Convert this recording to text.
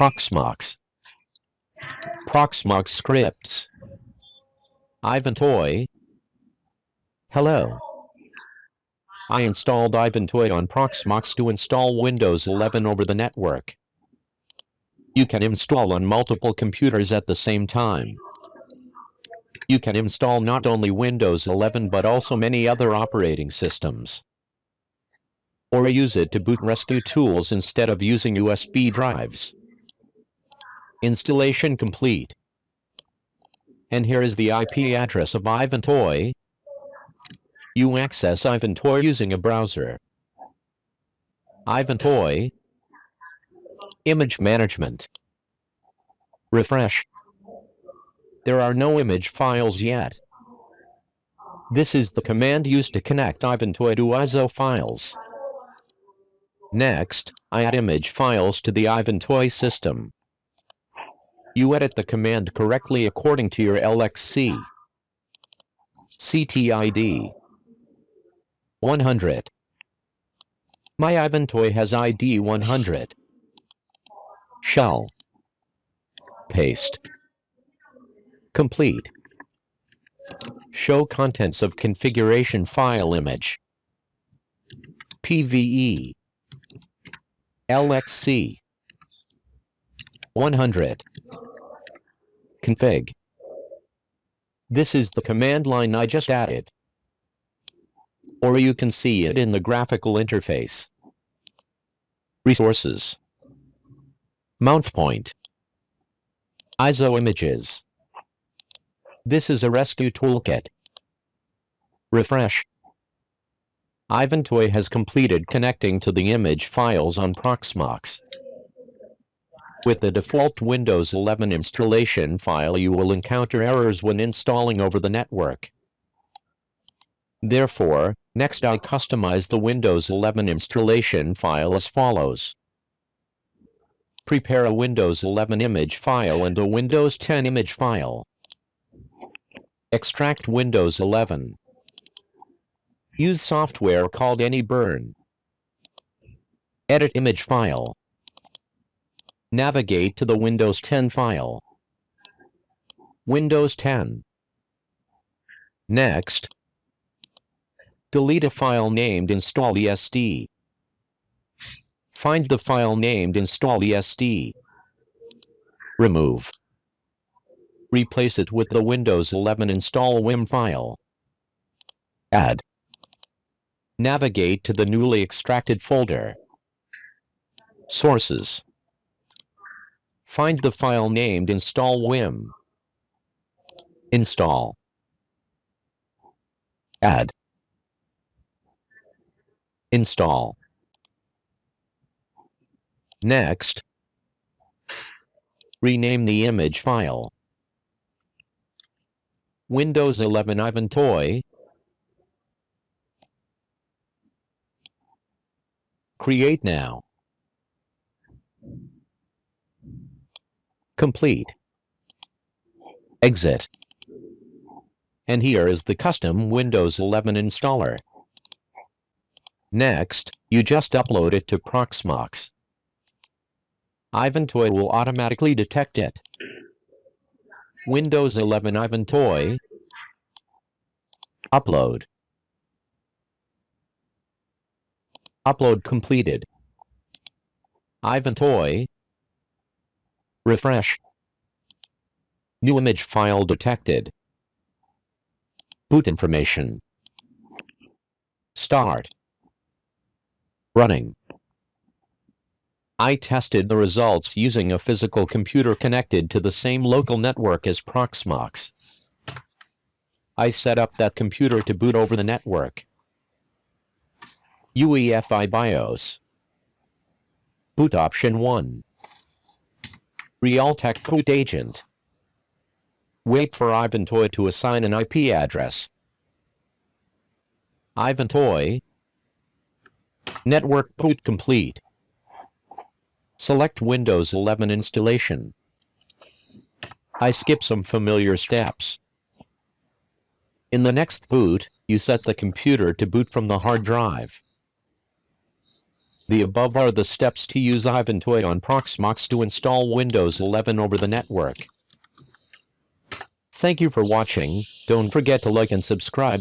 Proxmox. Proxmox scripts. iVentoy. Hello. I installed iVentoy on Proxmox to install Windows 11 over the network. You can install on multiple computers at the same time. You can install not only Windows 11 but also many other operating systems. Or use it to boot rescue tools instead of using USB drives. Installation complete. And here is the IP address of iVentoy. You access iVentoy using a browser. iVentoy. Image management. Refresh. There are no image files yet. This is the command used to connect iVentoy to ISO files. Next, I add image files to the iVentoy system. You edit the command correctly according to your LXC. CTID 100. My iVentoy has ID 100. Shell. Paste. Complete. Show contents of configuration file image. PVE. LXC. 100. Config. This is the command line I just added. Or you can see it in the graphical interface. Resources. Mount point. ISO images. This is a rescue toolkit. Refresh. iVentoy has completed connecting to the image files on Proxmox. With the default Windows 11 installation file, you will encounter errors when installing over the network. Therefore, next I customize the Windows 11 installation file as follows. Prepare a Windows 11 image file and a Windows 10 image file. Extract Windows 11. Use software called AnyBurn. Edit image file. Navigate to the Windows 10 file. Windows 10. Next, delete a file named install.esd. Find the file named install.esd. Remove. Replace it with the Windows 11 install WIM file. Add. Navigate to the newly extracted folder. Sources. Find the file named install WIM. Install. Add. Install. Next, rename the image file. Windows 11 iVentoy. Create now. Complete. Exit. And here is the custom Windows 11 installer. Next, you just upload it to Proxmox. iVentoy will automatically detect it. Windows 11 iVentoy. Upload. Upload completed. iVentoy. Refresh. New image file detected. Boot information. Start. Running. I tested the results using a physical computer connected to the same local network as Proxmox. I set up that computer to boot over the network. UEFI BIOS. Boot option 1. Realtek boot agent. Wait for iVentoy to assign an IP address. iVentoy. Network boot complete. Select Windows 11 installation. I skip some familiar steps. In the next boot, you set the computer to boot from the hard drive. The above are the steps to use iVentoy on Proxmox to install Windows 11 over the network. Thank you for watching. Don't forget to like and subscribe.